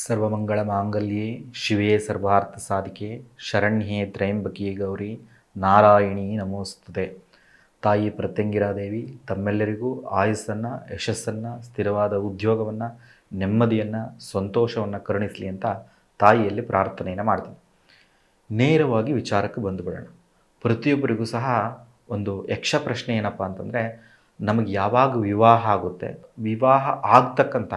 ಸರ್ವಮಂಗಳಮಾಂಗಲ್ಯೆ ಶಿವೆ ಸರ್ವಾರ್ಥಸಾಧಿಕೆ ಶರಣ್ಯೆ ತ್ರಯಂಬಕಿ ಗೌರಿ ನಾರಾಯಣಿ ನಮೋಸ್ತುತೆ. ತಾಯಿ ಪ್ರತ್ಯಂಗಿರಾದೇವಿ ತಮ್ಮೆಲ್ಲರಿಗೂ ಆಯುಸ್ಸನ್ನು, ಯಶಸ್ಸನ್ನು, ಸ್ಥಿರವಾದ ಉದ್ಯೋಗವನ್ನು, ನೆಮ್ಮದಿಯನ್ನು, ಸಂತೋಷವನ್ನು ಕರುಣಿಸಲಿ ಅಂತ ತಾಯಿಯಲ್ಲಿ ಪ್ರಾರ್ಥನೆಯನ್ನು ಮಾಡ್ತೀನಿ. ನೇರವಾಗಿ ವಿಚಾರಕ್ಕೆ ಬಂದುಬಿಡೋಣ. ಪ್ರತಿಯೊಬ್ಬರಿಗೂ ಸಹ ಒಂದು ಯಕ್ಷ ಪ್ರಶ್ನೆ ಏನಪ್ಪ ಅಂತಂದರೆ, ನಮಗೆ ಯಾವಾಗ ವಿವಾಹ ಆಗುತ್ತೆ, ವಿವಾಹ ಆಗ್ತಕ್ಕಂಥ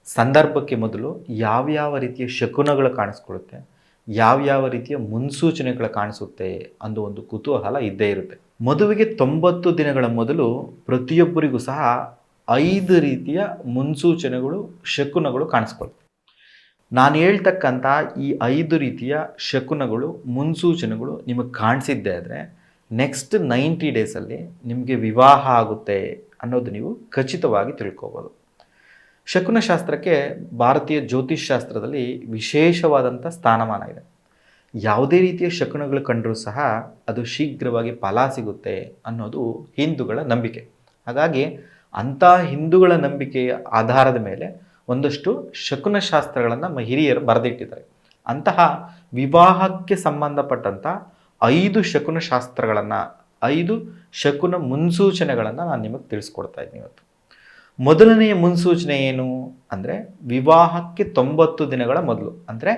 ಸಂದರ್ಭಕ್ಕೆ ಮೊದಲು ಯಾವ್ಯಾವ ರೀತಿಯ ಶಕುನಗಳು ಕಾಣಿಸ್ಕೊಳ್ಳುತ್ತೆ, ಯಾವ್ಯಾವ ರೀತಿಯ ಮುನ್ಸೂಚನೆಗಳು ಕಾಣಿಸುತ್ತೆ ಅನ್ನೋ ಒಂದು ಕುತೂಹಲ ಇದ್ದೇ ಇರುತ್ತೆ. ಮದುವೆಗೆ 90 ದಿನಗಳ ಮೊದಲು ಪ್ರತಿಯೊಬ್ಬರಿಗೂ ಸಹ 5 ರೀತಿಯ ಮುನ್ಸೂಚನೆಗಳು, ಶಕುನಗಳು ಕಾಣಿಸ್ಕೊಳ್ತವೆ. ನಾನು ಹೇಳ್ತಕ್ಕಂಥ ಈ 5 ರೀತಿಯ ಶಕುನಗಳು, ಮುನ್ಸೂಚನೆಗಳು ನಿಮಗೆ ಕಾಣಿಸಿದ್ದೇ ಆದರೆ ನೆಕ್ಸ್ಟ್ 90 ಡೇಸಲ್ಲಿ ನಿಮಗೆ ವಿವಾಹ ಆಗುತ್ತೆ ಅನ್ನೋದು ನೀವು ಖಚಿತವಾಗಿ ತಿಳ್ಕೊಬೋದು. ಶಕುನಶಾಸ್ತ್ರಕ್ಕೆ ಭಾರತೀಯ ಜ್ಯೋತಿಷ್ ಶಾಸ್ತ್ರದಲ್ಲಿ ವಿಶೇಷವಾದಂಥ ಸ್ಥಾನಮಾನ ಇದೆ. ಯಾವುದೇ ರೀತಿಯ ಶಕುನಗಳು ಕಂಡರೂ ಸಹ ಅದು ಶೀಘ್ರವಾಗಿ ಫಲ ಸಿಗುತ್ತೆ ಅನ್ನೋದು ಹಿಂದೂಗಳ ನಂಬಿಕೆ. ಹಾಗಾಗಿ ಅಂಥ ಹಿಂದೂಗಳ ನಂಬಿಕೆಯ ಆಧಾರದ ಮೇಲೆ ಒಂದಷ್ಟು ಶಕುನಶಾಸ್ತ್ರಗಳನ್ನು ಹಿರಿಯರು ಬರೆದಿಟ್ಟಿದ್ದಾರೆ. ಅಂತಹ ವಿವಾಹಕ್ಕೆ ಸಂಬಂಧಪಟ್ಟಂಥ 5 ಶಕುನಶಾಸ್ತ್ರಗಳನ್ನು, 5 ಶಕುನ ಮುನ್ಸೂಚನೆಗಳನ್ನು ನಾನು ನಿಮಗೆ ತಿಳಿಸ್ಕೊಡ್ತಾ ಇದ್ದೀನಿ ಇವತ್ತು. ಮೊದಲನೆಯ ಮುನ್ಸೂಚನೆ ಏನು ಅಂದರೆ, ವಿವಾಹಕ್ಕೆ 90 ದಿನಗಳ ಮೊದಲು ಅಂದರೆ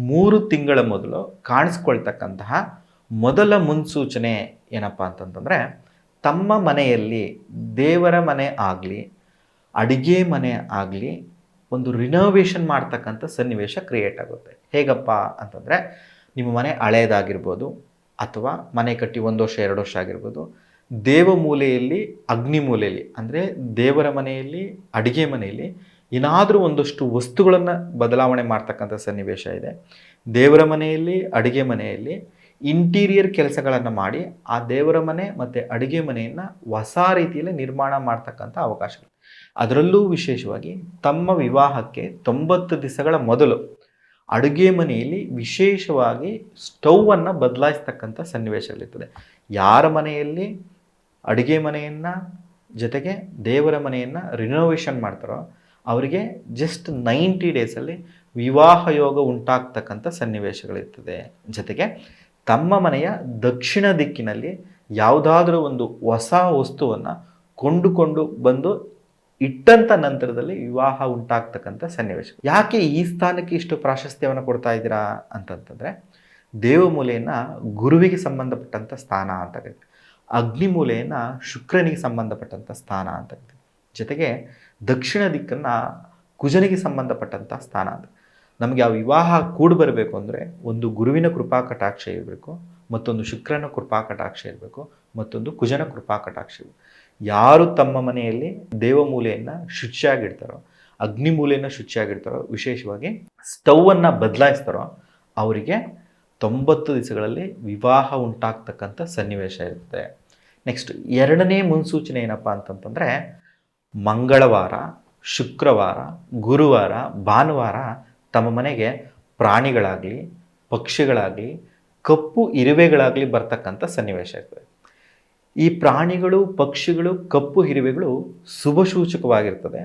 3 ತಿಂಗಳ ಮೊದಲು ಕಾಣಿಸ್ಕೊಳ್ತಕ್ಕಂತಹ ಮೊದಲ ಮುನ್ಸೂಚನೆ ಏನಪ್ಪ ಅಂತಂತಂದರೆ, ತಮ್ಮ ಮನೆಯಲ್ಲಿ ದೇವರ ಮನೆ ಆಗಲಿ, ಅಡುಗೆ ಮನೆ ಆಗಲಿ ಒಂದು ರಿನೋವೇಷನ್ ಮಾಡ್ತಕ್ಕಂಥ ಸನ್ನಿವೇಶ ಕ್ರಿಯೇಟ್ ಆಗುತ್ತೆ. ಹೇಗಪ್ಪ ಅಂತಂದರೆ, ನಿಮ್ಮ ಮನೆ ಹಳೇದಾಗಿರ್ಬೋದು, ಅಥವಾ ಮನೆ ಕಟ್ಟಿ 1 ವರ್ಷ 2 ವರ್ಷ ಆಗಿರ್ಬೋದು, ದೇವಮೂಲೆಯಲ್ಲಿ, ಅಗ್ನಿ ಮೂಲೆಯಲ್ಲಿ ಅಂದರೆ ದೇವರ ಮನೆಯಲ್ಲಿ, ಅಡುಗೆ ಮನೆಯಲ್ಲಿ ಏನಾದರೂ ಒಂದಷ್ಟು ವಸ್ತುಗಳನ್ನು ಬದಲಾವಣೆ ಮಾಡ್ತಕ್ಕಂಥ ಸನ್ನಿವೇಶ ಇದೆ. ದೇವರ ಮನೆಯಲ್ಲಿ, ಅಡುಗೆ ಮನೆಯಲ್ಲಿ ಇಂಟೀರಿಯರ್ ಕೆಲಸಗಳನ್ನು ಮಾಡಿ ಆ ದೇವರ ಮನೆ ಮತ್ತು ಅಡುಗೆ ಮನೆಯನ್ನು ಹೊಸ ರೀತಿಯಲ್ಲಿ ನಿರ್ಮಾಣ ಮಾಡ್ತಕ್ಕಂಥ ಅವಕಾಶಗಳು. ಅದರಲ್ಲೂ ವಿಶೇಷವಾಗಿ ತಮ್ಮ ವಿವಾಹಕ್ಕೆ 90 ದಿವಸಗಳ ಮೊದಲು ಅಡುಗೆ ಮನೆಯಲ್ಲಿ ವಿಶೇಷವಾಗಿ ಸ್ಟೌವನ್ನು ಬದಲಾಯಿಸ್ತಕ್ಕಂಥ ಸನ್ನಿವೇಶಗಳಿರ್ತದೆ. ಯಾರ ಮನೆಯಲ್ಲಿ ಅಡುಗೆ ಮನೆಯನ್ನು ಜೊತೆಗೆ ದೇವರ ಮನೆಯನ್ನು ರಿನೋವೇಷನ್ ಮಾಡ್ತಾರೋ ಅವರಿಗೆ ಜಸ್ಟ್ 90 ಡೇಸಲ್ಲಿ ವಿವಾಹ ಯೋಗ ಉಂಟಾಗ್ತಕ್ಕಂಥ ಸನ್ನಿವೇಶಗಳಿರ್ತದೆ. ಜೊತೆಗೆ ತಮ್ಮ ಮನೆಯ ದಕ್ಷಿಣ ದಿಕ್ಕಿನಲ್ಲಿ ಯಾವುದಾದ್ರೂ ಒಂದು ಹೊಸ ವಸ್ತುವನ್ನು ಕೊಂಡುಕೊಂಡು ಬಂದು ಇಟ್ಟಂಥ ನಂತರದಲ್ಲಿ ವಿವಾಹ ಉಂಟಾಗ್ತಕ್ಕಂಥ ಸನ್ನಿವೇಶ. ಯಾಕೆ ಈ ಸ್ಥಾನಕ್ಕೆ ಇಷ್ಟು ಪ್ರಾಶಸ್ತ್ಯವನ್ನು ಕೊಡ್ತಾ ಇದ್ದೀರಾ ಅಂತಂತಂದರೆ, ದೇವಮೂಲೆಯನ್ನು ಗುರುವಿಗೆ ಸಂಬಂಧಪಟ್ಟಂಥ ಸ್ಥಾನ ಅಂತ ಕರಿತೀವಿ, ಅಗ್ನಿಮೂಲೆಯನ್ನು ಶುಕ್ರನಿಗೆ ಸಂಬಂಧಪಟ್ಟಂಥ ಸ್ಥಾನ ಅಂತ ಕರಿತೀವಿ, ಜೊತೆಗೆ ದಕ್ಷಿಣ ದಿಕ್ಕನ್ನು ಕುಜನಿಗೆ ಸಂಬಂಧಪಟ್ಟಂಥ ಸ್ಥಾನ ಅಂತ. ನಮಗೆ ಆ ವಿವಾಹ ಕೂಡಿ ಬರಬೇಕು ಅಂದರೆ ಒಂದು ಗುರುವಿನ ಕೃಪಾ ಕಟಾಕ್ಷ ಇರಬೇಕು, ಮತ್ತೊಂದು ಶುಕ್ರನ ಕೃಪಾ ಕಟಾಕ್ಷ ಇರಬೇಕು, ಮತ್ತೊಂದು ಕುಜನ ಕೃಪಾ ಕಟಾಕ್ಷ ಇರಬೇಕು. ಯಾರು ತಮ್ಮ ಮನೆಯಲ್ಲಿ ದೇವಮೂಲೆಯನ್ನು ಶುಚಿಯಾಗಿಡ್ತಾರೋ, ಅಗ್ನಿಮೂಲೆಯನ್ನು ಶುಚಿಯಾಗಿಡ್ತಾರೋ, ವಿಶೇಷವಾಗಿ ಸ್ಟೌವನ್ನು ಬದಲಾಯಿಸ್ತಾರೋ ಅವರಿಗೆ 90 ದಿವಸಗಳಲ್ಲಿ ವಿವಾಹ ಉಂಟಾಗ್ತಕ್ಕಂಥ ಸನ್ನಿವೇಶ ಇರುತ್ತೆ. ನೆಕ್ಸ್ಟ್ ಎರಡನೇ ಮುನ್ಸೂಚನೆ ಏನಪ್ಪ ಅಂತಂತಂದರೆ, ಮಂಗಳವಾರ, ಶುಕ್ರವಾರ, ಗುರುವಾರ, ಭಾನುವಾರ ತಮ್ಮ ಮನೆಗೆ ಪ್ರಾಣಿಗಳಾಗಲಿ, ಪಕ್ಷಿಗಳಾಗಲಿ, ಕಪ್ಪು ಇರುವೆಗಳಾಗಲಿ ಬರ್ತಕ್ಕಂಥ ಸನ್ನಿವೇಶ ಇರ್ತದೆ. ಈ ಪ್ರಾಣಿಗಳು, ಪಕ್ಷಿಗಳು, ಕಪ್ಪು ಇರುವೆಗಳು ಶುಭ ಸೂಚಕವಾಗಿರ್ತದೆ.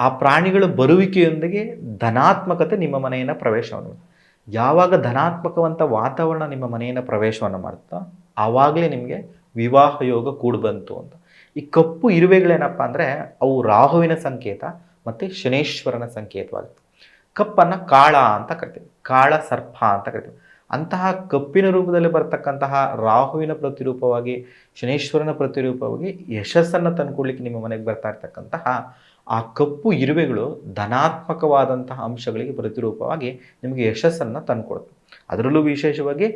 ಆ ಪ್ರಾಣಿಗಳ ಬರುವಿಕೆಯೊಂದಿಗೆ ಧನಾತ್ಮಕತೆ ನಿಮ್ಮ ಮನೆಯನ್ನು ಪ್ರವೇಶವನ್ನು, ಯಾವಾಗ ಧನಾತ್ಮಕವಂಥ ವಾತಾವರಣ ನಿಮ್ಮ ಮನೆಯನ್ನು ಪ್ರವೇಶವನ್ನು ಮಾಡುತ್ತೋ ಆವಾಗಲೇ ನಿಮಗೆ ವಿವಾಹ ಯೋಗ ಕೂಡಿ ಬಂತು ಅಂತ. ಈ ಕಪ್ಪು ಇರುವೆಗಳೇನಪ್ಪ ಅಂದರೆ ಅವು ರಾಹುವಿನ ಸಂಕೇತ ಮತ್ತು ಶನೇಶ್ವರನ ಸಂಕೇತವಾಗುತ್ತೆ. ಕಪ್ಪನ್ನು ಕಾಳ ಅಂತ ಕರಿತೀವಿ, ಕಾಳ ಸರ್ಪ ಅಂತ ಕರಿತೀವಿ. ಅಂತಹ ಕಪ್ಪಿನ ರೂಪದಲ್ಲಿ ಬರ್ತಕ್ಕಂತಹ ರಾಹುವಿನ ಪ್ರತಿರೂಪವಾಗಿ, ಶನೇಶ್ವರನ ಪ್ರತಿರೂಪವಾಗಿ ಯಶಸ್ಸನ್ನು ತಂದುಕೊಡ್ಲಿಕ್ಕೆ ನಿಮ್ಮ ಮನೆಗೆ ಬರ್ತಾ ಇರ್ತಕ್ಕಂತಹ ಆ ಕಪ್ಪು ಇರುವೆಗಳು ಧನಾತ್ಮಕವಾದಂತಹ ಅಂಶಗಳಿಗೆ ಪ್ರತಿರೂಪವಾಗಿ ನಿಮಗೆ ಯಶಸ್ಸನ್ನು ತಂದುಕೊಡುತ್ತೆ. ಅದರಲ್ಲೂ ವಿಶೇಷವಾಗಿ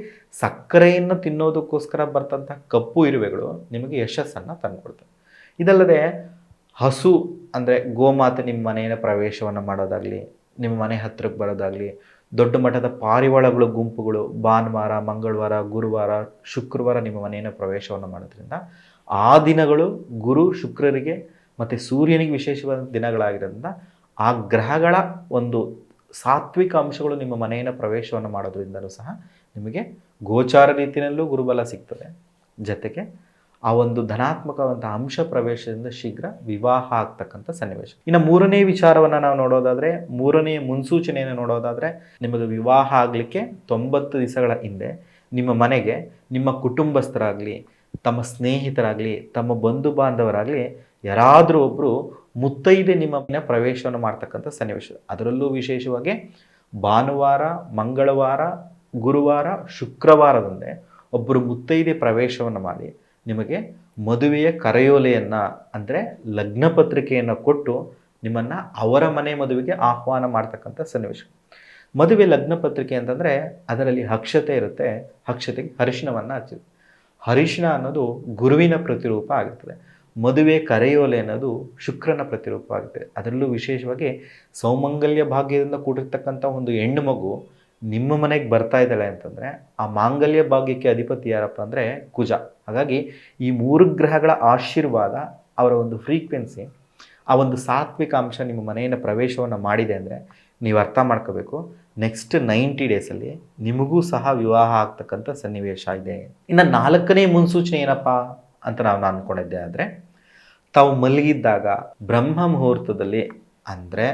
ಸಕ್ಕರೆಯನ್ನು ತಿನ್ನೋದಕ್ಕೋಸ್ಕರ ಬರ್ತಂಥ ಕಪ್ಪು ಇರುವೆಗಳು ನಿಮಗೆ ಯಶಸ್ಸನ್ನು ತಂದುಕೊಡ್ತವೆ. ಇದಲ್ಲದೆ ಹಸು ಅಂದರೆ ಗೋಮಾತೆ ನಿಮ್ಮ ಮನೆಯ ಪ್ರವೇಶವನ್ನು ಮಾಡೋದಾಗಲಿ, ನಿಮ್ಮ ಮನೆ ಹತ್ತಿರಕ್ಕೆ ಬರೋದಾಗಲಿ, ದೊಡ್ಡ ಮಟ್ಟದ ಪಾರಿವಾಳಗಳು ಗುಂಪುಗಳು ಭಾನುವಾರ, ಮಂಗಳವಾರ, ಗುರುವಾರ, ಶುಕ್ರವಾರ ನಿಮ್ಮ ಮನೆಯನ್ನು ಪ್ರವೇಶವನ್ನು ಮಾಡೋದ್ರಿಂದ ಆ ದಿನಗಳು ಗುರು ಶುಕ್ರರಿಗೆ ಮತ್ತು ಸೂರ್ಯನಿಗೆ ವಿಶೇಷವಾದ ದಿನಗಳಾಗಿರೋದ್ರಿಂದ ಆ ಗ್ರಹಗಳ ಒಂದು ಸಾತ್ವಿಕ ಅಂಶಗಳು ನಿಮ್ಮ ಮನೆಯನ್ನು ಪ್ರವೇಶವನ್ನು ಮಾಡೋದ್ರಿಂದಲೂ ಸಹ ನಿಮಗೆ ಗೋಚಾರ ರೀತಿಯಲ್ಲೂ ಗುರುಬಲ ಸಿಗ್ತದೆ. ಜೊತೆಗೆ ಆ ಒಂದು ಧನಾತ್ಮಕವಂತಹ ಅಂಶ ಪ್ರವೇಶದಿಂದ ಶೀಘ್ರ ವಿವಾಹ ಆಗ್ತಕ್ಕಂಥ ಸನ್ನಿವೇಶ. ಇನ್ನು ಮೂರನೇ ವಿಚಾರವನ್ನು ನಾವು ನೋಡೋದಾದರೆ, ಮೂರನೇ ಮುನ್ಸೂಚನೆಯನ್ನು ನೋಡೋದಾದರೆ, ನಿಮಗೆ ವಿವಾಹ ಆಗಲಿಕ್ಕೆ 90 ದಿವಸಗಳ ಹಿಂದೆ ನಿಮ್ಮ ಮನೆಗೆ ನಿಮ್ಮ ಕುಟುಂಬಸ್ಥರಾಗಲಿ, ತಮ್ಮ ಸ್ನೇಹಿತರಾಗಲಿ, ತಮ್ಮ ಬಂಧು ಬಾಂಧವರಾಗಲಿ ಯಾರಾದರೂ ಒಬ್ಬರು ಮುತ್ತೈದೆ ನಿಮ್ಮ ಮನೆ ಪ್ರವೇಶವನ್ನು ಮಾಡ್ತಕ್ಕಂಥ ಸನ್ನಿವೇಶ. ಅದರಲ್ಲೂ ವಿಶೇಷವಾಗಿ ಭಾನುವಾರ, ಮಂಗಳವಾರ, ಗುರುವಾರ, ಶುಕ್ರವಾರದಂದೇ ಒಬ್ಬರು ಮುತ್ತೈದೆ ಪ್ರವೇಶವನ್ನು ಮಾಡಿ ನಿಮಗೆ ಮದುವೆಯ ಕರೆಯೋಲೆಯನ್ನು ಅಂದರೆ ಲಗ್ನ ಪತ್ರಿಕೆಯನ್ನು ಕೊಟ್ಟು ನಿಮ್ಮನ್ನು ಅವರ ಮನೆ ಮದುವೆಗೆ ಆಹ್ವಾನ ಮಾಡ್ತಕ್ಕಂಥ ಸನ್ನಿವೇಶ. ಮದುವೆ ಲಗ್ನ ಪತ್ರಿಕೆ ಅಂತಂದರೆ ಅದರಲ್ಲಿ ಅಕ್ಷತೆ ಇರುತ್ತೆ, ಅಕ್ಷತೆಗೆ ಅರಿಶಿಣವನ್ನು ಹಚ್ಚಿದೆ. ಅರಿಶಿಣ ಅನ್ನೋದು ಗುರುವಿನ ಪ್ರತಿರೂಪ ಆಗಿರ್ತದೆ. ಮದುವೆ ಕರೆಯೋಲೆ ಅನ್ನೋದು ಶುಕ್ರನ ಪ್ರತಿರೂಪ ಆಗುತ್ತೆ. ಅದರಲ್ಲೂ ವಿಶೇಷವಾಗಿ ಸೌಮಂಗಲ್ಯ ಭಾಗ್ಯದಿಂದ ಕೂಡಿರ್ತಕ್ಕಂಥ ಒಂದು ಹೆಣ್ಣು ಮಗು ನಿಮ್ಮ ಮನೆಗೆ ಬರ್ತಾ ಇದ್ದಾಳೆ ಅಂತಂದರೆ ಆ ಮಾಂಗಲ್ಯ ಭಾಗ್ಯಕ್ಕೆ ಅಧಿಪತಿ ಯಾರಪ್ಪ ಅಂದರೆ ಕುಜ. ಹಾಗಾಗಿ ಈ 3 ಗ್ರಹಗಳ ಆಶೀರ್ವಾದ, ಅವರ ಒಂದು ಫ್ರೀಕ್ವೆನ್ಸಿ, ಆ ಒಂದು ಸಾತ್ವಿಕ ಅಂಶ ನಿಮ್ಮ ಮನೆಯನ್ನು ಪ್ರವೇಶವನ್ನು ಮಾಡಿದೆ ಅಂದರೆ ನೀವು ಅರ್ಥ ಮಾಡ್ಕೋಬೇಕು, ನೆಕ್ಸ್ಟ್ 90 ಡೇಸಲ್ಲಿ ನಿಮಗೂ ಸಹ ವಿವಾಹ ಆಗ್ತಕ್ಕಂಥ ಸನ್ನಿವೇಶ ಇದೆ. ಇನ್ನು 4ನೇ ಮುನ್ಸೂಚನೆ ಏನಪ್ಪ ಅಂತ ನಾನು ಅಂದ್ಕೊಂಡಿದ್ದೆ ಅಂದರೆ, ತಾವು ಮಲಗಿದ್ದಾಗ ಬ್ರಹ್ಮ ಮುಹೂರ್ತದಲ್ಲಿ ಅಂದರೆ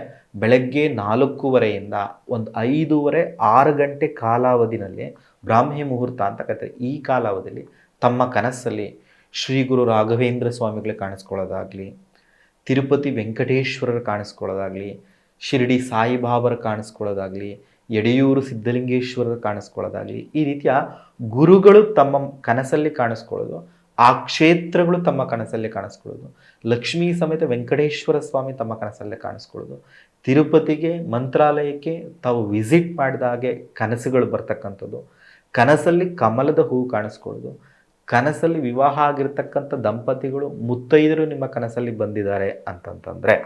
ಬೆಳಗ್ಗೆ 4:15 ಒಂದು 5:30, 6 ಗಂಟೆ ಕಾಲಾವಧಿನಲ್ಲಿ ಬ್ರಾಹ್ಮಿ ಮುಹೂರ್ತ ಅಂತ ಕರೀತಾರೆ. ಈ ಕಾಲಾವಧಿಯಲ್ಲಿ ತಮ್ಮ ಕನಸಲ್ಲಿ ಶ್ರೀ ಗುರು ರಾಘವೇಂದ್ರ ಸ್ವಾಮಿಗಳು ಕಾಣಿಸ್ಕೊಳ್ಳೋದಾಗಲಿ, ತಿರುಪತಿ ವೆಂಕಟೇಶ್ವರರು ಕಾಣಿಸ್ಕೊಳ್ಳೋದಾಗಲಿ, ಶಿರಡಿ ಸಾಯಿಬಾಬರು ಕಾಣಿಸ್ಕೊಳ್ಳೋದಾಗಲಿ, ಎಡೆಯೂರು ಸಿದ್ಧಲಿಂಗೇಶ್ವರರು ಕಾಣಿಸ್ಕೊಳ್ಳೋದಾಗಲಿ, ಈ ರೀತಿಯ ಗುರುಗಳು ತಮ್ಮ ಕನಸಲ್ಲಿ ಕಾಣಿಸ್ಕೊಳ್ಳೋದು, ಆ ಕ್ಷೇತ್ರಗಳು ತಮ್ಮ ಕನಸಲ್ಲೇ ಕಾಣಿಸ್ಕೊಳ್ಳೋದು, ಲಕ್ಷ್ಮೀ ಸಮೇತ ವೆಂಕಟೇಶ್ವರ ಸ್ವಾಮಿ ತಮ್ಮ ಕನಸಲ್ಲೇ ಕಾಣಿಸ್ಕೊಳ್ಳೋದು, ತಿರುಪತಿಗೆ ಮಂತ್ರಾಲಯಕ್ಕೆ ತಾವು ವಿಸಿಟ್ ಮಾಡಿದ ಹಾಗೆ ಕನಸುಗಳು ಬರ್ತಕ್ಕಂಥದ್ದು, ಕನಸಲ್ಲಿ ಕಮಲದ ಹೂವು ಕಾಣಿಸ್ಕೊಳ್ಳೋದು, ಕನಸಲ್ಲಿ ವಿವಾಹ ಆಗಿರ್ತಕ್ಕಂಥ ದಂಪತಿಗಳು ಮುತ್ತೈದರು ನಿಮ್ಮ ಕನಸಲ್ಲಿ ಬಂದಿದ್ದಾರೆ ಅಂತಂತಂದರೆ,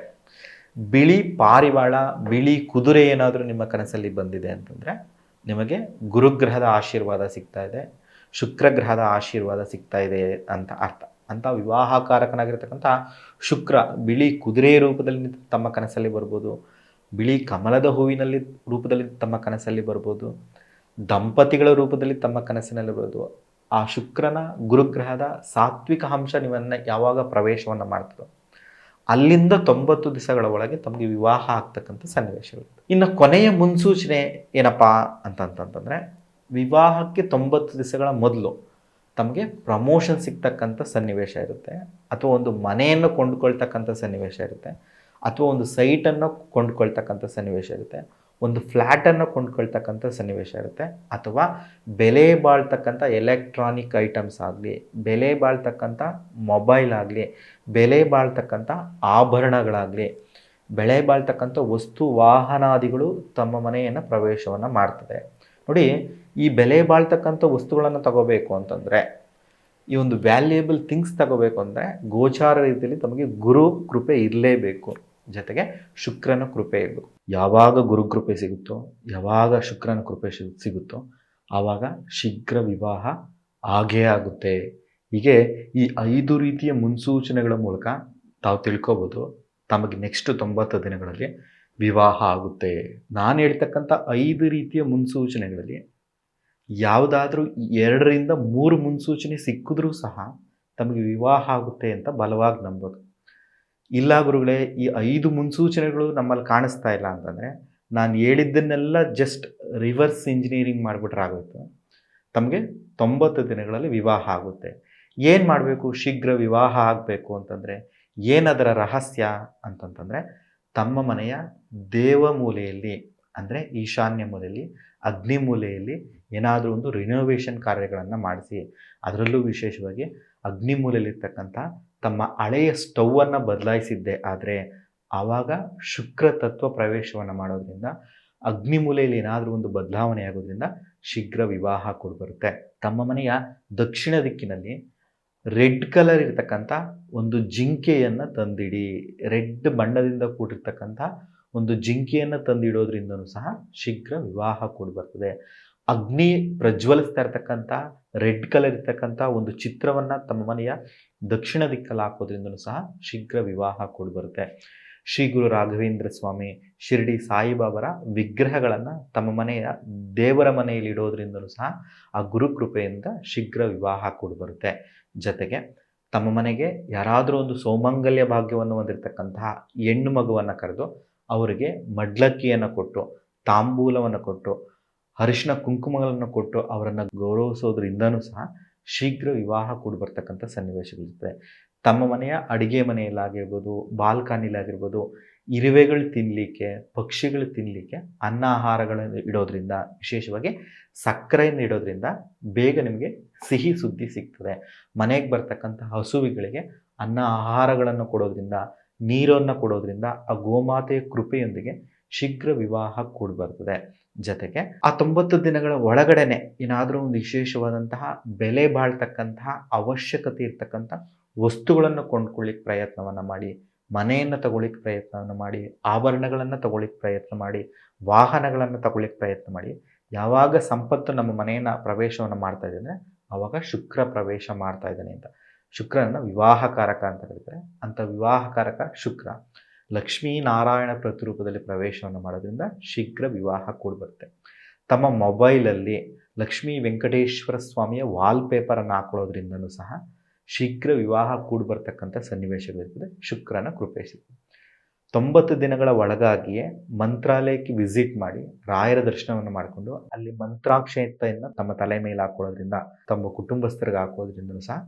ಬಿಳಿ ಪಾರಿವಾಳ, ಬಿಳಿ ಕುದುರೆ ಏನಾದರೂ ನಿಮ್ಮ ಕನಸಲ್ಲಿ ಬಂದಿದೆ ಅಂತಂದರೆ ನಿಮಗೆ ಗುರುಗ್ರಹದ ಆಶೀರ್ವಾದ ಸಿಗ್ತಾ ಇದೆ, ಶುಕ್ರಗ್ರಹದ ಆಶೀರ್ವಾದ ಸಿಗ್ತಾ ಇದೆ ಅಂತ ಅರ್ಥ. ಅಂಥ ವಿವಾಹಕಾರಕನಾಗಿರ್ತಕ್ಕಂಥ ಶುಕ್ರ ಬಿಳಿ ಕುದುರೆ ರೂಪದಲ್ಲಿ ತಮ್ಮ ಕನಸಲ್ಲಿ ಬರ್ಬೋದು, ಬಿಳಿ ಕಮಲದ ಹೂವಿನಲ್ಲಿ ರೂಪದಲ್ಲಿ ತಮ್ಮ ಕನಸಲ್ಲಿ ಬರ್ಬೋದು, ದಂಪತಿಗಳ ರೂಪದಲ್ಲಿ ತಮ್ಮ ಕನಸಿನಲ್ಲಿ ಬರ್ಬೋದು. ಆ ಶುಕ್ರನ ಗುರುಗ್ರಹದ ಸಾತ್ವಿಕ ಅಂಶ ನಿಮ್ಮನ್ನು ಯಾವಾಗ ಪ್ರವೇಶವನ್ನು ಮಾಡ್ತದೋ ಅಲ್ಲಿಂದ 90 ದಿವಸಗಳ ಒಳಗೆ ತಮಗೆ ವಿವಾಹ ಆಗ್ತಕ್ಕಂಥ ಸನ್ನಿವೇಶಗಳಿರುತ್ತೆ. ಇನ್ನು ಕೊನೆಯ ಮುನ್ಸೂಚನೆ ಏನಪ್ಪ ಅಂತಂತಂದರೆ, ವಿವಾಹಕ್ಕೆ 90 ದಿವಸಗಳ ಮೊದಲು ತಮಗೆ ಪ್ರಮೋಷನ್ ಸಿಗ್ತಕ್ಕಂಥ ಸನ್ನಿವೇಶ ಇರುತ್ತೆ, ಅಥವಾ ಒಂದು ಮನೆಯನ್ನು ಕೊಂಡುಕೊಳ್ತಕ್ಕಂಥ ಸನ್ನಿವೇಶ ಇರುತ್ತೆ, ಅಥವಾ ಒಂದು ಸೈಟನ್ನು ಕೊಂಡುಕೊಳ್ತಕ್ಕಂಥ ಸನ್ನಿವೇಶ ಇರುತ್ತೆ, ಒಂದು ಫ್ಲ್ಯಾಟನ್ನು ಕೊಂಡುಕೊಳ್ತಕ್ಕಂಥ ಸನ್ನಿವೇಶ ಇರುತ್ತೆ, ಅಥವಾ ಬೆಲೆ ಬಾಳ್ತಕ್ಕಂಥ ಎಲೆಕ್ಟ್ರಾನಿಕ್ ಐಟಮ್ಸ್ ಆಗಲಿ, ಬೆಲೆ ಬಾಳ್ತಕ್ಕಂಥ ಮೊಬೈಲ್ ಆಗಲಿ, ಬೆಲೆ ಬಾಳ್ತಕ್ಕಂಥ ಆಭರಣಗಳಾಗಲಿ, ಬೆಲೆ ಬಾಳ್ತಕ್ಕಂಥ ವಸ್ತು ವಾಹನಾದಿಗಳು ತಮ್ಮ ಮನೆಯನ್ನು ಪ್ರವೇಶವನ್ನು ಮಾಡ್ತದೆ. ನೋಡಿ, ಈ ಬೆಲೆ ಬಾಳ್ತಕ್ಕಂಥ ವಸ್ತುಗಳನ್ನು ತಗೋಬೇಕು ಅಂತಂದರೆ, ಈ ಒಂದು ವ್ಯಾಲ್ಯೂಯಬಲ್ ಥಿಂಗ್ಸ್ ತಗೋಬೇಕು ಅಂದರೆ ಗೋಚಾರ ರೀತಿಯಲ್ಲಿ ತಮಗೆ ಗುರು ಕೃಪೆ ಇರಲೇಬೇಕು, ಜೊತೆಗೆ ಶುಕ್ರನ ಕೃಪೆ ಇರಬೇಕು. ಯಾವಾಗ ಗುರುಕೃಪೆ ಸಿಗುತ್ತೋ, ಯಾವಾಗ ಶುಕ್ರನ ಕೃಪೆ ಸಿಗುತ್ತೋ ಆವಾಗ ಶೀಘ್ರ ವಿವಾಹ ಆಗೇ ಆಗುತ್ತೆ. ಹೀಗೆ ಈ 5 ರೀತಿಯ ಮುನ್ಸೂಚನೆಗಳ ಮೂಲಕ ತಾವು ತಿಳ್ಕೊಬೋದು ತಮಗೆ ನೆಕ್ಸ್ಟ್ 90 ದಿನಗಳಲ್ಲಿ ವಿವಾಹ ಆಗುತ್ತೆ. ನಾನು ಹೇಳ್ತಕ್ಕಂಥ 5 ರೀತಿಯ ಮುನ್ಸೂಚನೆಗಳಲ್ಲಿ ಯಾವುದಾದ್ರೂ 2 ರಿಂದ 3 ಮುನ್ಸೂಚನೆ ಸಿಕ್ಕಿದ್ರೂ ಸಹ ತಮಗೆ ವಿವಾಹ ಆಗುತ್ತೆ ಅಂತ ಬಲವಾಗಿ ನಂಬೋದು. ಇಲ್ಲ ಗುರುಗಳೇ, ಈ 5 ಮುನ್ಸೂಚನೆಗಳು ನಮ್ಮಲ್ಲಿ ಕಾಣಿಸ್ತಾ ಇಲ್ಲ ಅಂತಂದರೆ ನಾನು ಹೇಳಿದ್ದನ್ನೆಲ್ಲ ಜಸ್ಟ್ ರಿವರ್ಸ್ ಇಂಜಿನಿಯರಿಂಗ್ ಮಾಡಿಬಿಟ್ರೆ ಆಗೋಯ್ತು, ತಮಗೆ 90 ದಿನಗಳಲ್ಲಿ ವಿವಾಹ ಆಗುತ್ತೆ. ಏನು ಮಾಡಬೇಕು ಶೀಘ್ರ ವಿವಾಹ ಆಗಬೇಕು ಅಂತಂದರೆ, ಏನದರ ರಹಸ್ಯ ಅಂತಂತಂದರೆ, ತಮ್ಮ ಮನೆಯ ದೇವಮೂಲೆಯಲ್ಲಿ ಅಂದರೆ ಈಶಾನ್ಯ ಮೂಲೆಯಲ್ಲಿ, ಅಗ್ನಿ ಮೂಲೆಯಲ್ಲಿ ಏನಾದರೂ ಒಂದು ರಿನೋವೇಷನ್ ಕಾರ್ಯಗಳನ್ನು ಮಾಡಿಸಿ. ಅದರಲ್ಲೂ ವಿಶೇಷವಾಗಿ ಅಗ್ನಿ ಮೂಲೆಯಲ್ಲಿರ್ತಕ್ಕಂಥ ತಮ್ಮ ಹಳೆಯ ಸ್ಟೌವನ್ನು ಬದಲಾಯಿಸಿದ್ದೆ ಆದರೆ ಆವಾಗ ಶುಕ್ರ ತತ್ವ ಪ್ರವೇಶವನ್ನು ಮಾಡೋದ್ರಿಂದ, ಅಗ್ನಿ ಮೂಲೆಯಲ್ಲಿ ಏನಾದರೂ ಒಂದು ಬದಲಾವಣೆ ಆಗೋದ್ರಿಂದ ಶೀಘ್ರ ವಿವಾಹ ಕೊಡ್ಬರುತ್ತೆ. ತಮ್ಮ ಮನೆಯ ದಕ್ಷಿಣ ದಿಕ್ಕಿನಲ್ಲಿ ರೆಡ್ ಕಲರ್ ಇರ್ತಕ್ಕಂಥ ಒಂದು ಜಿಂಕೆಯನ್ನು ತಂದಿಡಿ. ರೆಡ್ ಬಣ್ಣದಿಂದ ಕೂಡಿರ್ತಕ್ಕಂಥ ಒಂದು ಜಿಂಕೆಯನ್ನು ತಂದಿಡೋದ್ರಿಂದನೂ ಸಹ ಶೀಘ್ರ ವಿವಾಹ ಕೊಡ್ಬರ್ತದೆ. ಅಗ್ನಿ ಪ್ರಜ್ವಲಿಸ್ತಾ ಇರ್ತಕ್ಕಂಥ ರೆಡ್ ಕಲರ್ ಇರ್ತಕ್ಕಂಥ ಒಂದು ಚಿತ್ರವನ್ನು ತಮ್ಮ ಮನೆಯ ದಕ್ಷಿಣ ದಿಕ್ಕಲ್ಲಿ ಹಾಕೋದ್ರಿಂದನೂ ಸಹ ಶೀಘ್ರ ವಿವಾಹ ಕೊಡ್ಬರುತ್ತೆ. ಶ್ರೀ ಗುರು ರಾಘವೇಂದ್ರ ಸ್ವಾಮಿ, ಶಿರಡಿ ಸಾಯಿಬಾಬರ ವಿಗ್ರಹಗಳನ್ನು ತಮ್ಮ ಮನೆಯ ದೇವರ ಮನೆಯಲ್ಲಿ ಇಡೋದ್ರಿಂದಲೂ ಸಹ ಆ ಗುರುಕೃಪೆಯಿಂದ ಶೀಘ್ರ ವಿವಾಹ ಕೊಡ್ಬರುತ್ತೆ. ಜೊತೆಗೆ ತಮ್ಮ ಮನೆಗೆ ಯಾರಾದರೂ ಒಂದು ಸೌಮಂಗಲ್ಯ ಭಾಗ್ಯವನ್ನು ಹೊಂದಿರತಕ್ಕಂತಹ ಹೆಣ್ಣು ಮಗುವನ್ನು ಕರೆದು ಅವರಿಗೆ ಮಡ್ಲಕ್ಕಿಯನ್ನು ಕೊಟ್ಟು, ತಾಂಬೂಲವನ್ನು ಕೊಟ್ಟು, ಅರಿಶಿನ ಕುಂಕುಮಗಳನ್ನು ಕೊಟ್ಟು ಅವರನ್ನು ಗೌರವಿಸೋದ್ರಿಂದನೂ ಸಹ ಶೀಘ್ರ ವಿವಾಹ ಕೂಡಿ ಬರ್ತಕ್ಕಂಥ ಸನ್ನಿವೇಶಗಳಿರ್ತದೆ. ತಮ್ಮ ಮನೆಯ ಅಡುಗೆ ಮನೆಯಲ್ಲಾಗಿರ್ಬೋದು, ಬಾಲ್ಕನಿಲಾಗಿರ್ಬೋದು, ಇರುವೆಗಳು ತಿನ್ನಲಿಕ್ಕೆ, ಪಕ್ಷಿಗಳು ತಿನ್ನಲಿಕ್ಕೆ ಅನ್ನ ಆಹಾರಗಳನ್ನು ಇಡೋದ್ರಿಂದ, ವಿಶೇಷವಾಗಿ ಸಕ್ಕರೆಯನ್ನು ಇಡೋದ್ರಿಂದ ಬೇಗ ನಿಮಗೆ ಸಿಹಿ ಸುದ್ದಿ ಸಿಗ್ತದೆ. ಮನೆಗೆ ಬರ್ತಕ್ಕಂಥ ಹಸುವಿಗಳಿಗೆ ಅನ್ನ ಆಹಾರಗಳನ್ನು ಕೊಡೋದ್ರಿಂದ, ನೀರನ್ನು ಕೊಡೋದ್ರಿಂದ ಆ ಗೋಮಾತೆಯ ಕೃಪೆಯೊಂದಿಗೆ ಶೀಘ್ರ ವಿವಾಹ ಕೂಡಿ ಬರ್ತದೆ. ಜೊತೆಗೆ ಆ 90 ದಿನಗಳ ಒಳಗಡೆನೆ ಏನಾದರೂ ಒಂದು ವಿಶೇಷವಾದಂತಹ ಬೆಲೆ ಬಾಳ್ತಕ್ಕಂತಹ ಅವಶ್ಯಕತೆ ಇರ್ತಕ್ಕಂಥ ವಸ್ತುಗಳನ್ನು ಕೊಂಡ್ಕೊಳ್ಳಿಕ್ಕೆ ಪ್ರಯತ್ನವನ್ನು ಮಾಡಿ, ಮನೆಯನ್ನು ತಗೊಳ್ಳಿಕ್ಕೆ ಪ್ರಯತ್ನವನ್ನು ಮಾಡಿ, ಆಭರಣಗಳನ್ನು ತಗೊಳ್ಳಿಕ್ಕೆ ಪ್ರಯತ್ನ ಮಾಡಿ, ವಾಹನಗಳನ್ನು ತಗೊಳ್ಳಿಕ್ಕೆ ಪ್ರಯತ್ನ ಮಾಡಿ. ಯಾವಾಗ ಸಂಪತ್ತು ನಮ್ಮ ಮನೆಯನ್ನು ಪ್ರವೇಶವನ್ನು ಮಾಡ್ತಾ ಇದೆ ಅಂದರೆ ಆವಾಗ ಶುಕ್ರ ಪ್ರವೇಶ ಮಾಡ್ತಾ ಇದ್ದಾನೆ ಅಂತ. ಶುಕ್ರನ ವಿವಾಹಕಾರಕ ಅಂತ ಕರೀತಾರೆ. ಅಂಥ ವಿವಾಹಕಾರಕ ಶುಕ್ರ ಲಕ್ಷ್ಮೀನಾರಾಯಣ ಪ್ರತಿರೂಪದಲ್ಲಿ ಪ್ರವೇಶವನ್ನು ಮಾಡೋದ್ರಿಂದ ಶೀಘ್ರ ವಿವಾಹ ಕೂಡಿಬರುತ್ತೆ. ತಮ್ಮ ಮೊಬೈಲಲ್ಲಿ ಲಕ್ಷ್ಮೀ ವೆಂಕಟೇಶ್ವರ ಸ್ವಾಮಿಯ ವಾಲ್ಪೇಪರನ್ನು ಹಾಕೊಳ್ಳೋದ್ರಿಂದನೂ ಸಹ ಶೀಘ್ರ ವಿವಾಹ ಕೂಡಿ ಬರ್ತಕ್ಕಂಥ ಸನ್ನಿವೇಶಗಳಿರ್ತದೆ. ಶುಕ್ರನ ಕೃಪೆ ಸಿಗ್ತದೆ. 90 ದಿನಗಳ ಒಳಗಾಗಿಯೇ ಮಂತ್ರಾಲಯಕ್ಕೆ ವಿಸಿಟ್ ಮಾಡಿ ರಾಯರ ದರ್ಶನವನ್ನು ಮಾಡಿಕೊಂಡು ಅಲ್ಲಿ ಮಂತ್ರಾಕ್ಷತೆಯನ್ನು ತಮ್ಮ ತಲೆ ಮೇಲೆ ಹಾಕೊಳ್ಳೋದ್ರಿಂದ, ತಮ್ಮ ಕುಟುಂಬಸ್ಥರಿಗೆ ಹಾಕೋದ್ರಿಂದನೂ ಸಹ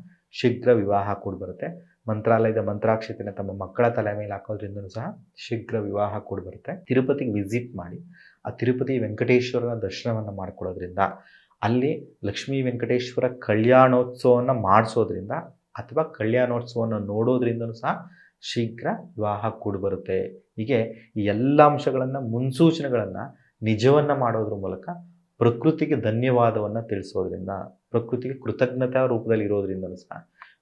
ಶೀಘ್ರ ವಿವಾಹ ಕೂಡಿ ಬರುತ್ತೆ. ಮಂತ್ರಾಲಯದ ಮಂತ್ರಾಕ್ಷತೆಯನ್ನು ತಮ್ಮ ಮಕ್ಕಳ ತಲೆ ಮೇಲೆ ಹಾಕೋದ್ರಿಂದನೂ ಸಹ ಶೀಘ್ರ ವಿವಾಹ ಕೂಡಿ ಬರುತ್ತೆ. ತಿರುಪತಿಗೆ ವಿಸಿಟ್ ಮಾಡಿ ಆ ತಿರುಪತಿ ವೆಂಕಟೇಶ್ವರನ ದರ್ಶನವನ್ನು ಮಾಡ್ಕೊಳ್ಳೋದ್ರಿಂದ, ಅಲ್ಲಿ ಲಕ್ಷ್ಮೀ ವೆಂಕಟೇಶ್ವರ ಕಲ್ಯಾಣೋತ್ಸವವನ್ನು ಮಾಡಿಸೋದ್ರಿಂದ ಅಥವಾ ಕಲ್ಯಾಣೋತ್ಸವವನ್ನು ನೋಡೋದ್ರಿಂದನೂ ಸಹ ಶೀಘ್ರ ವಿವಾಹ ಕೂಡಿ ಬರುತ್ತೆ. ಹೀಗೆ ಈ ಎಲ್ಲ ಅಂಶಗಳನ್ನು, ಮುನ್ಸೂಚನೆಗಳನ್ನು ನಿಜವನ್ನು ಮಾಡೋದ್ರ ಮೂಲಕ ಪ್ರಕೃತಿಗೆ ಧನ್ಯವಾದವನ್ನು ತಿಳಿಸೋದ್ರಿಂದ, ಪ್ರಕೃತಿಗೆ ಕೃತಜ್ಞತಾ ರೂಪದಲ್ಲಿ ಇರೋದ್ರಿಂದಲೂ ಸಹ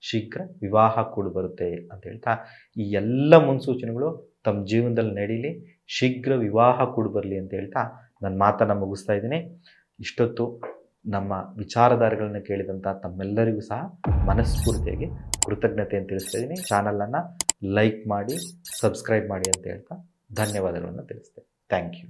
ಶೀಘ್ರ ವಿವಾಹ ಕೂಡಿ ಬರುತ್ತೆ ಅಂತ ಹೇಳ್ತಾ, ಈ ಎಲ್ಲ ಮುನ್ಸೂಚನೆಗಳು ತಮ್ಮ ಜೀವನದಲ್ಲಿ ನಡೀಲಿ, ಶೀಘ್ರ ವಿವಾಹ ಕೂಡಿ ಬರಲಿ ಅಂತ ಹೇಳ್ತಾ ನನ್ನ ಮಾತನ್ನು ಮುಗಿಸ್ತಾ ಇದ್ದೀನಿ. ಇಷ್ಟೊತ್ತು ನಮ್ಮ ವಿಚಾರಧಾರೆಗಳನ್ನು ಕೇಳಿದಂಥ ತಮ್ಮೆಲ್ಲರಿಗೂ ಸಹ ಮನಸ್ಫೂರ್ತಿಯಾಗಿ ಕೃತಜ್ಞತೆಯನ್ನು ತಿಳಿಸ್ತಾ ಇದ್ದೀನಿ. ಚಾನಲನ್ನು ಲೈಕ್ ಮಾಡಿ, ಸಬ್ಸ್ಕ್ರೈಬ್ ಮಾಡಿ ಅಂತ ಹೇಳ್ತಾ ಧನ್ಯವಾದಗಳನ್ನು ತಿಳಿಸ್ತೇನೆ. Thank you.